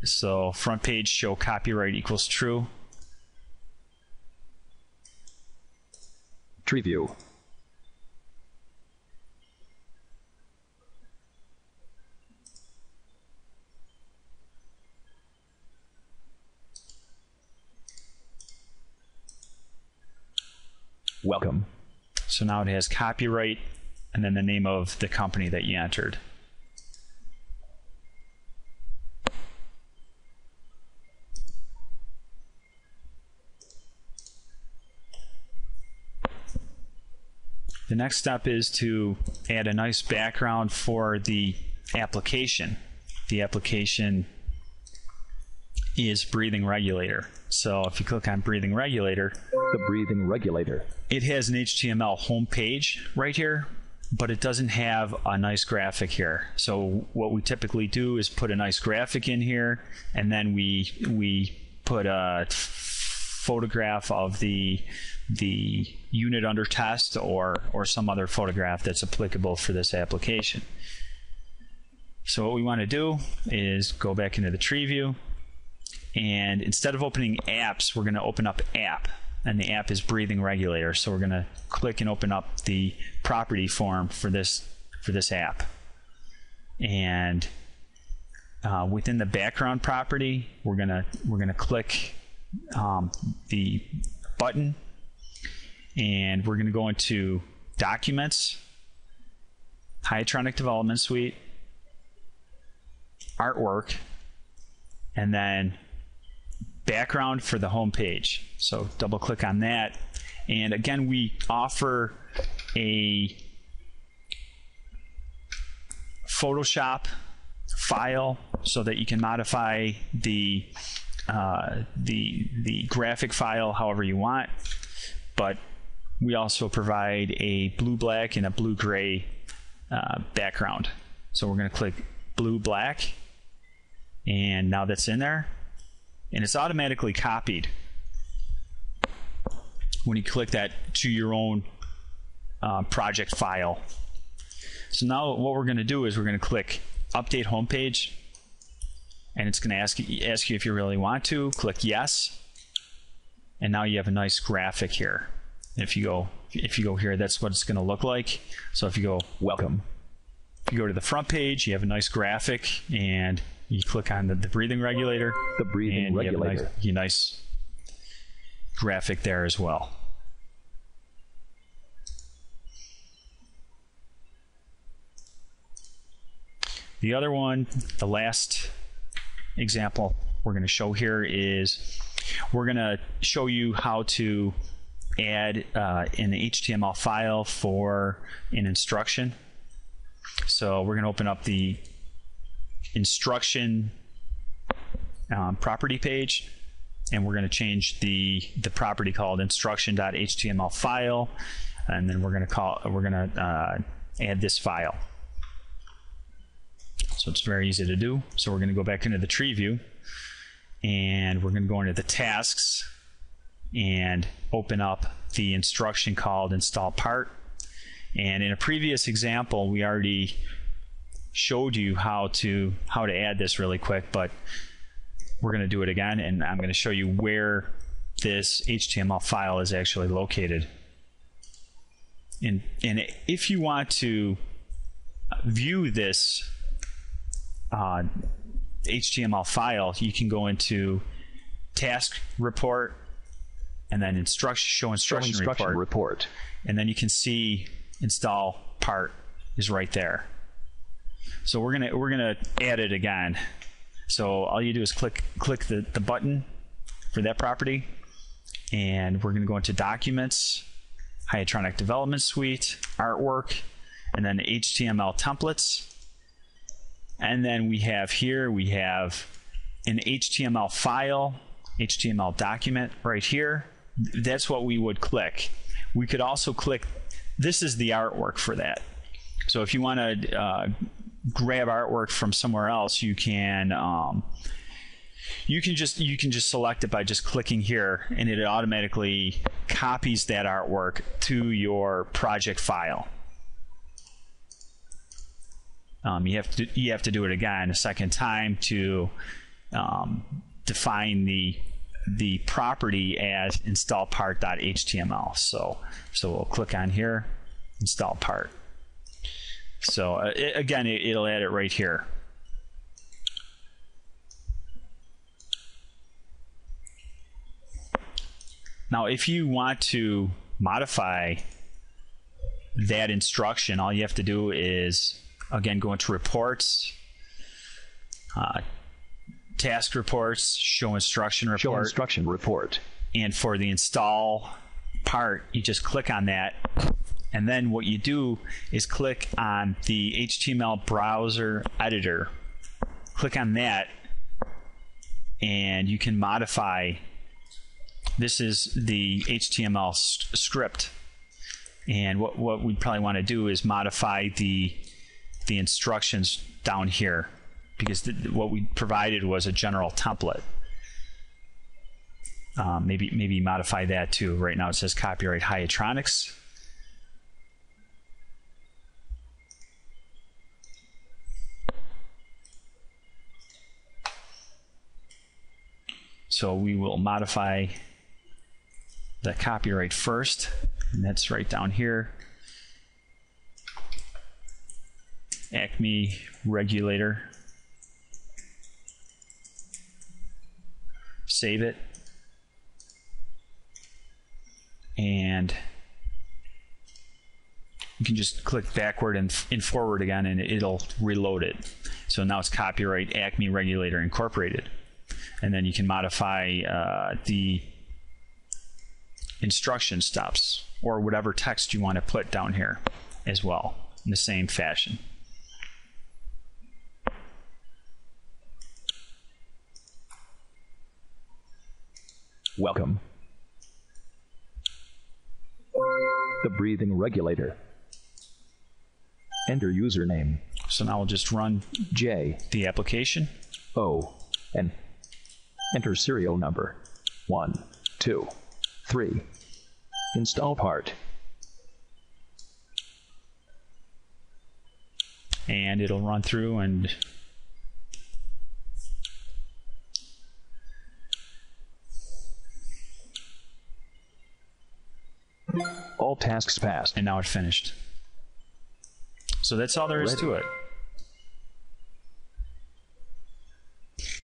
So front page show copyright equals true. Tree view. Welcome. So now it has copyright and then the name of the company that you entered. The next step is to add a nice background for the application. The application is Breathing Regulator. So if you click on Breathing Regulator, The breathing regulator. it has an HTML home page right here, but it doesn't have a nice graphic here. So what we typically do is put a nice graphic in here, and then we put a photograph of the unit under test or some other photograph that's applicable for this application. So what we want to do is go back into the tree view, and instead of opening apps, we're going to open up app, and the app is Breathing Regulator. So we're going to click and open up the property form for this app, and within the background property, we're gonna click the button, and we're going to go into Documents, Hiatronics Development Suite, Artwork, and then Background for the home page. So double click on that, and again we offer a Photoshop file so that you can modify the graphic file however you want, but we also provide a blue-black and a blue-gray background. So we're going to click blue-black, and now that's in there, and it's automatically copied when you click that to your own project file. So now what we're going to do is we're going to click Update Homepage, and it's going to ask you if you really want to. Click Yes, and now you have a nice graphic here. If you go here, that's what it's going to look like. So if you go Welcome, if you go to the front page, you have a nice graphic, and you click on the breathing regulator. The breathing regulator. You have a nice graphic there as well. The other one, the last example we're going to show here is we're going to show you how to add an HTML file for an instruction. So we're going to open up the instruction property page, and we're going to change the property called instruction.html file, and then we're going to add this file. So it's very easy to do. So we're going to go back into the tree view, and we're going to go into the tasks and open up the instruction called install part. And in a previous example, we already showed you how to add this really quick, but we're going to do it again, and I'm going to show you where this HTML file is actually located. And if you want to view this HTML file, you can go into task report, and then show instruction report, and then you can see install part is right there. So we're gonna add it again. So all you do is click the button for that property, and we're gonna go into Documents, Hiatronics Development Suite, Artwork, and then HTML templates. And then we have an HTML file, HTML document right here. That's what we would click. We could also click, this is the artwork for that. So if you want to grab artwork from somewhere else, you can just select it by just clicking here, and it automatically copies that artwork to your project file. You have to do it again a second time to define the property as install part.html. So we'll click on here, install part. So again, it'll add it right here. Now, if you want to modify that instruction, all you have to do is, again, go into reports, task reports, show instruction report. Show instruction report. And for the install part, you just click on that. And then what you do is click on the HTML browser editor. Click on that, and you can modify. This is the HTML script. And what we probably want to do is modify the instructions down here, because what we provided was a general template. Maybe modify that too. Right now it says copyright Hiatronics. So we will modify the copyright first, and that's right down here. Acme Regulator. Save it. And you can just click backward and forward again, and it'll reload it. So now it's copyright Acme Regulator Incorporated. And then you can modify the instruction steps or whatever text you want to put down here as well in the same fashion. Welcome. The breathing regulator. Enter username. So now we'll just run J the application. O and enter serial number 1, 2, 3. Install part. And it'll run through and all tasks passed. And now it's finished. So that's all there is to it.